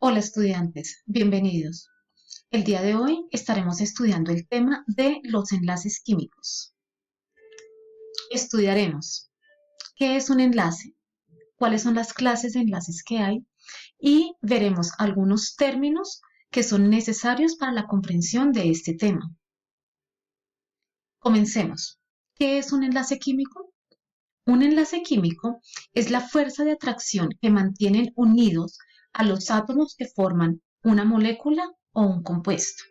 Hola estudiantes, bienvenidos. El día de hoy estaremos estudiando el tema de los enlaces químicos. Estudiaremos qué es un enlace, cuáles son las clases de enlaces que hay y veremos algunos términos que son necesarios para la comprensión de este tema. Comencemos. ¿Qué es un enlace químico? Un enlace químico es la fuerza de atracción que mantienen unidos a los átomos que forman una molécula o un compuesto.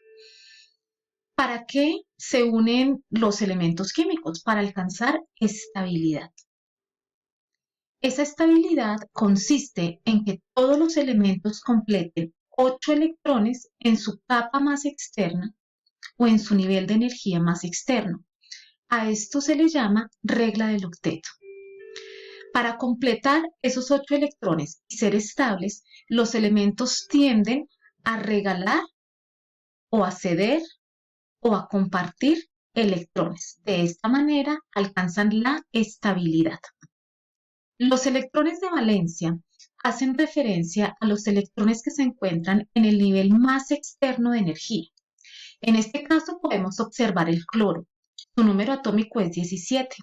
¿Para qué se unen los elementos químicos? Para alcanzar estabilidad. Esa estabilidad consiste en que todos los elementos completen 8 electrones en su capa más externa o en su nivel de energía más externo. A esto se le llama regla del octeto. Para completar esos 8 electrones y ser estables, los elementos tienden a regalar o a ceder o a compartir electrones. De esta manera alcanzan la estabilidad. Los electrones de valencia hacen referencia a los electrones que se encuentran en el nivel más externo de energía. En este caso podemos observar el cloro. Su número atómico es 17.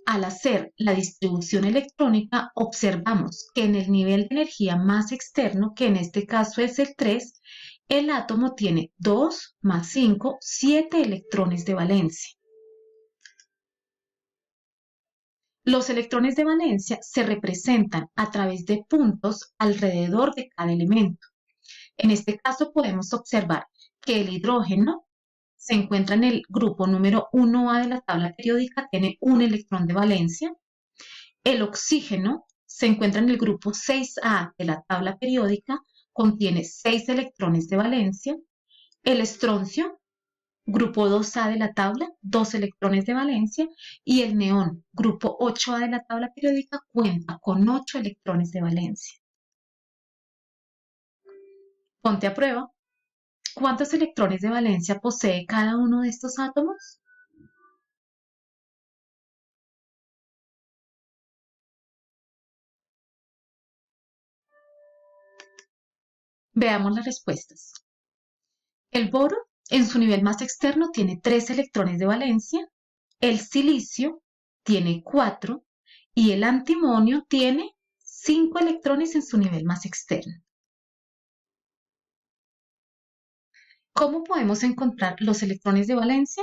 Al hacer la distribución electrónica, observamos que en el nivel de energía más externo, que en este caso es el 3, el átomo tiene 2 más 5, 7 electrones de valencia. Los electrones de valencia se representan a través de puntos alrededor de cada elemento. En este caso podemos observar que el hidrógeno se encuentra en el grupo número 1A de la tabla periódica, tiene un electrón de valencia. El oxígeno se encuentra en el grupo 6A de la tabla periódica, contiene 6 electrones de valencia. El estroncio, grupo 2A de la tabla, 2 electrones de valencia. Y el neón, grupo 8A de la tabla periódica, cuenta con 8 electrones de valencia. Ponte a prueba. ¿Cuántos electrones de valencia posee cada uno de estos átomos? Veamos las respuestas. El boro, en su nivel más externo, tiene 3 electrones de valencia. El silicio tiene 4 y el antimonio tiene 5 electrones en su nivel más externo. ¿Cómo podemos encontrar los electrones de valencia?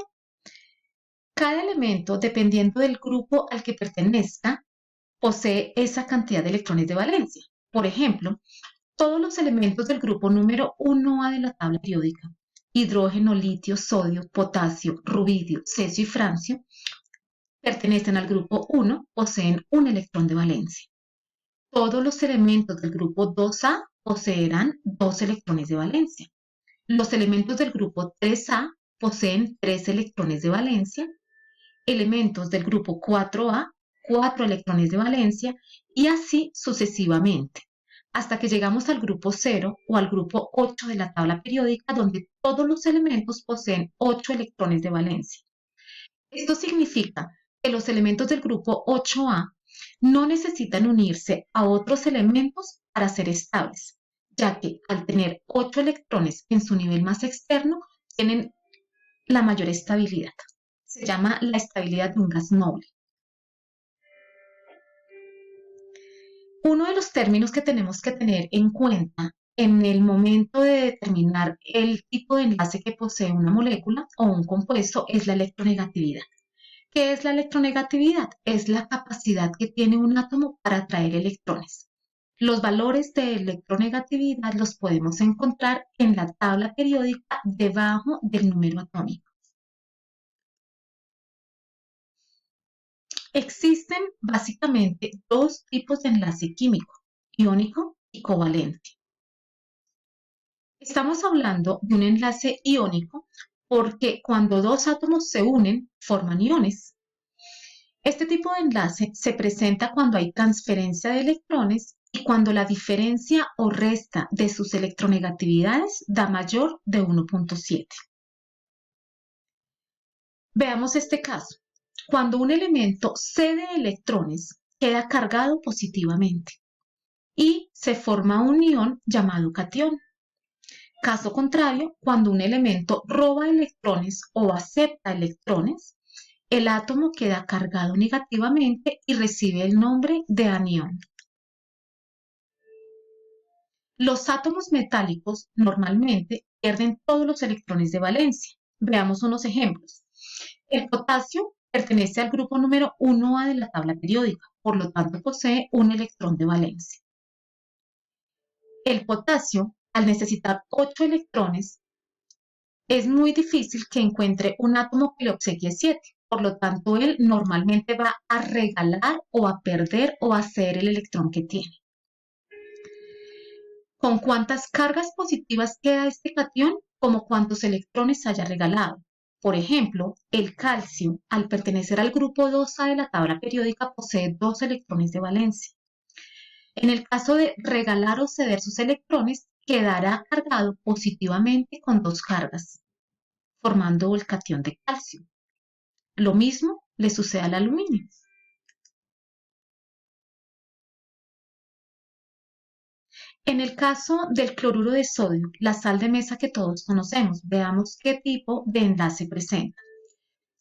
Cada elemento, dependiendo del grupo al que pertenezca, posee esa cantidad de electrones de valencia. Por ejemplo, todos los elementos del grupo número 1A de la tabla periódica, hidrógeno, litio, sodio, potasio, rubidio, cesio y francio, pertenecen al grupo 1, poseen un electrón de valencia. Todos los elementos del grupo 2A poseerán 2 electrones de valencia. Los elementos del grupo 3A poseen 3 electrones de valencia. Elementos del grupo 4A, 4 electrones de valencia y así sucesivamente, hasta que llegamos al grupo 0 o al grupo 8 de la tabla periódica, donde todos los elementos poseen 8 electrones de valencia. Esto significa que los elementos del grupo 8A no necesitan unirse a otros elementos para ser estables, ya que al tener 8 electrones en su nivel más externo, tienen la mayor estabilidad. Se llama la estabilidad de un gas noble. Uno de los términos que tenemos que tener en cuenta en el momento de determinar el tipo de enlace que posee una molécula o un compuesto es la electronegatividad. ¿Qué es la electronegatividad? Es la capacidad que tiene un átomo para atraer electrones. Los valores de electronegatividad los podemos encontrar en la tabla periódica debajo del número atómico. Existen básicamente dos tipos de enlace químico, iónico y covalente. Estamos hablando de un enlace iónico porque cuando dos átomos se unen, forman iones. Este tipo de enlace se presenta cuando hay transferencia de electrones y cuando la diferencia o resta de sus electronegatividades da mayor de 1.7. Veamos este caso. Cuando un elemento cede electrones, queda cargado positivamente. y se forma un ion llamado catión. Caso contrario, cuando un elemento roba electrones o acepta electrones, el átomo queda cargado negativamente y recibe el nombre de anión. Los átomos metálicos normalmente pierden todos los electrones de valencia. Veamos unos ejemplos. El potasio pertenece al grupo número 1A de la tabla periódica, por lo tanto posee un electrón de valencia. El potasio, al necesitar 8 electrones, es muy difícil que encuentre un átomo que le obsequie 7. Por lo tanto, él normalmente va a regalar o a perder o a ceder el electrón que tiene. ¿Con cuántas cargas positivas queda este catión? Como cuántos electrones haya regalado. Por ejemplo, el calcio, al pertenecer al grupo 2A de la tabla periódica, posee 2 electrones de valencia. En el caso de regalar o ceder sus electrones, quedará cargado positivamente con 2 cargas, formando el catión de calcio. Lo mismo le sucede al aluminio. En el caso del cloruro de sodio, la sal de mesa que todos conocemos, veamos qué tipo de enlace presenta.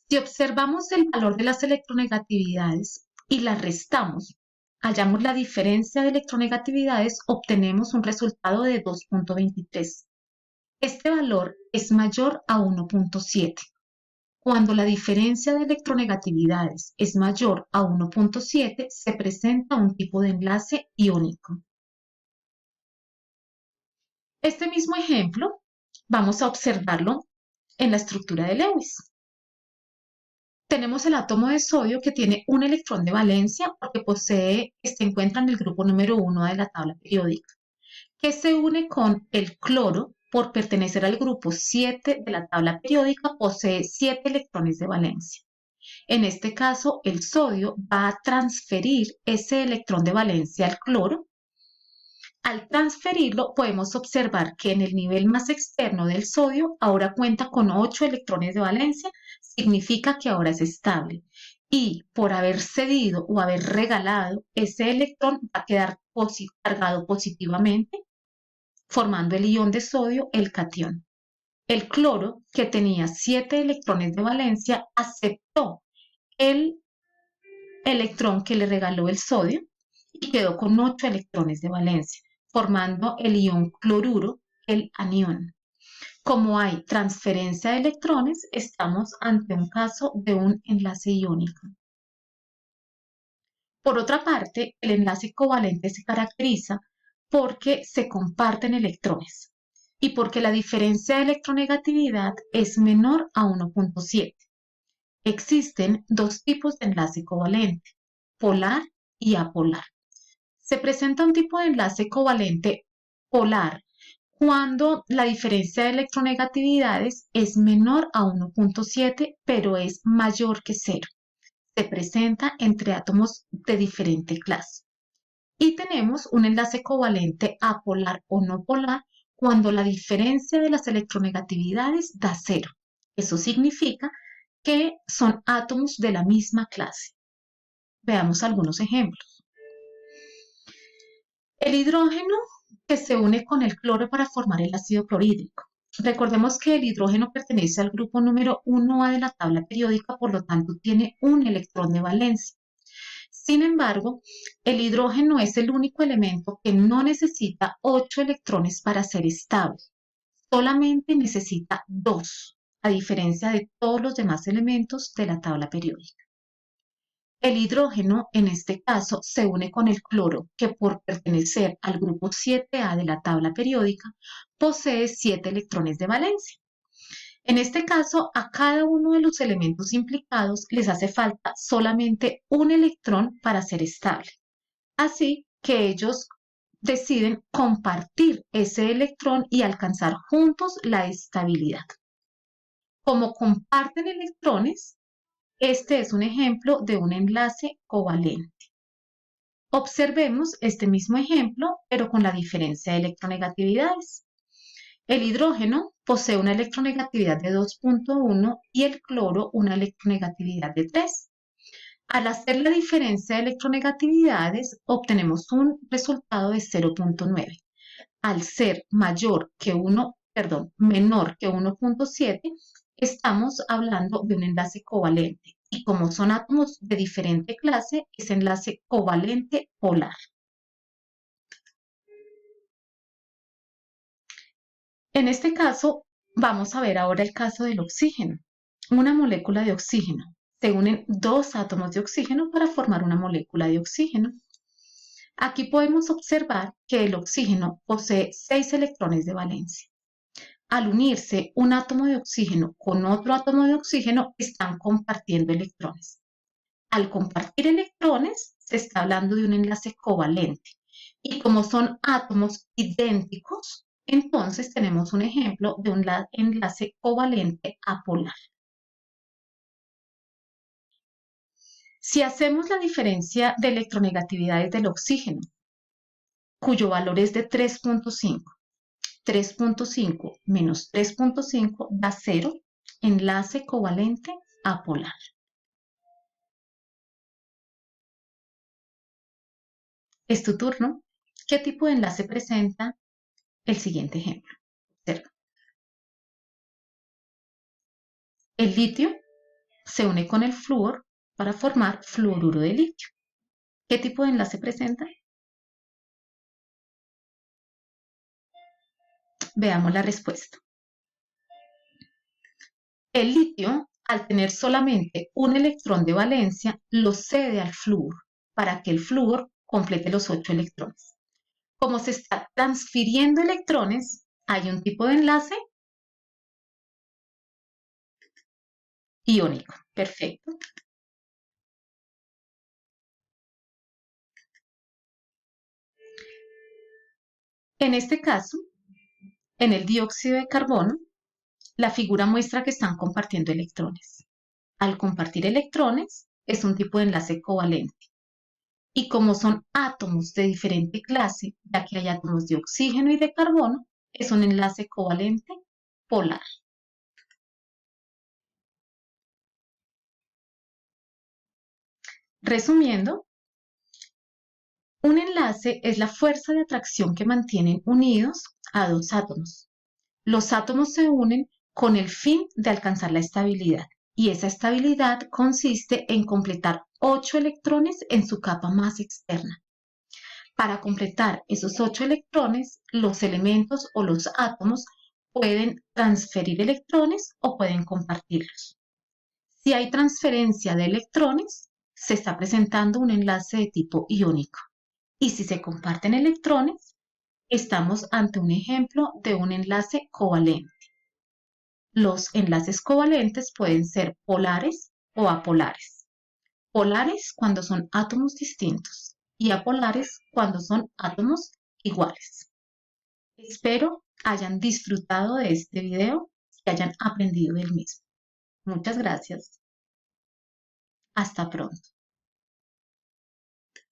Si observamos el valor de las electronegatividades y las restamos, hallamos la diferencia de electronegatividades, obtenemos un resultado de 2.23. Este valor es mayor a 1.7. Cuando la diferencia de electronegatividades es mayor a 1.7, se presenta un tipo de enlace iónico. Este mismo ejemplo vamos a observarlo en la estructura de Lewis. Tenemos el átomo de sodio que tiene un electrón de valencia porque se encuentra en el grupo número 1 de la tabla periódica, que se une con el cloro por pertenecer al grupo 7 de la tabla periódica, posee 7 electrones de valencia. En este caso, el sodio va a transferir ese electrón de valencia al cloro. Al transferirlo, podemos observar que en el nivel más externo del sodio ahora cuenta con 8 electrones de valencia, significa que ahora es estable. Y por haber cedido o haber regalado, ese electrón va a quedar cargado positivamente, formando el ion de sodio, el catión. El cloro, que tenía 7 electrones de valencia, aceptó el electrón que le regaló el sodio y quedó con 8 electrones de valencia, formando el ion cloruro, el anión. Como hay transferencia de electrones, estamos ante un caso de un enlace iónico. Por otra parte, el enlace covalente se caracteriza porque se comparten electrones y porque la diferencia de electronegatividad es menor a 1.7. Existen dos tipos de enlace covalente, polar y apolar. Se presenta un tipo de enlace covalente polar cuando la diferencia de electronegatividades es menor a 1.7, pero es mayor que 0. Se presenta entre átomos de diferente clase. Y tenemos un enlace covalente apolar o no polar cuando la diferencia de las electronegatividades da 0. Eso significa que son átomos de la misma clase. Veamos algunos ejemplos. El hidrógeno que se une con el cloro para formar el ácido clorhídrico. Recordemos que el hidrógeno pertenece al grupo número 1A de la tabla periódica, por lo tanto tiene un electrón de valencia. Sin embargo, el hidrógeno es el único elemento que no necesita 8 electrones para ser estable. Solamente necesita 2, a diferencia de todos los demás elementos de la tabla periódica. El hidrógeno, en este caso, se une con el cloro, que por pertenecer al grupo 7A de la tabla periódica, posee 7 electrones de valencia. En este caso, a cada uno de los elementos implicados les hace falta solamente un electrón para ser estable. Así que ellos deciden compartir ese electrón y alcanzar juntos la estabilidad. Como comparten electrones, este es un ejemplo de un enlace covalente. Observemos este mismo ejemplo, pero con la diferencia de electronegatividades. El hidrógeno posee una electronegatividad de 2.1 y el cloro una electronegatividad de 3. Al hacer la diferencia de electronegatividades, obtenemos un resultado de 0.9. Al ser menor que 1.7, estamos hablando de un enlace covalente. Y como son átomos de diferente clase, es enlace covalente polar. En este caso, vamos a ver ahora el caso del oxígeno. Una molécula de oxígeno. Se unen dos átomos de oxígeno para formar una molécula de oxígeno. Aquí podemos observar que el oxígeno posee 6 electrones de valencia. Al unirse un átomo de oxígeno con otro átomo de oxígeno, están compartiendo electrones. Al compartir electrones, se está hablando de un enlace covalente. Y como son átomos idénticos, entonces tenemos un ejemplo de un enlace covalente apolar. Si hacemos la diferencia de electronegatividades del oxígeno, cuyo valor es de 3.5, 3.5 menos 3.5 da 0, enlace covalente apolar. Es tu turno. ¿Qué tipo de enlace presenta el siguiente ejemplo? Observa. El litio se une con el flúor para formar fluoruro de litio. ¿Qué tipo de enlace presenta? Veamos la respuesta. El litio, al tener solamente un electrón de valencia, lo cede al flúor para que el flúor complete los 8 electrones. Como se está transfiriendo electrones, hay un tipo de enlace iónico. Perfecto. En este caso, en el dióxido de carbono, la figura muestra que están compartiendo electrones. Al compartir electrones, es un tipo de enlace covalente. Y como son átomos de diferente clase, ya que hay átomos de oxígeno y de carbono, es un enlace covalente polar. Resumiendo, un enlace es la fuerza de atracción que mantienen unidos a dos átomos. Los átomos se unen con el fin de alcanzar la estabilidad, y esa estabilidad consiste en completar 8 electrones en su capa más externa. Para completar esos 8 electrones, los elementos o los átomos pueden transferir electrones o pueden compartirlos. Si hay transferencia de electrones, se está presentando un enlace de tipo iónico. Y si se comparten electrones, estamos ante un ejemplo de un enlace covalente. Los enlaces covalentes pueden ser polares o apolares. Polares cuando son átomos distintos y apolares cuando son átomos iguales. Espero hayan disfrutado de este video y hayan aprendido del mismo. Muchas gracias. Hasta pronto.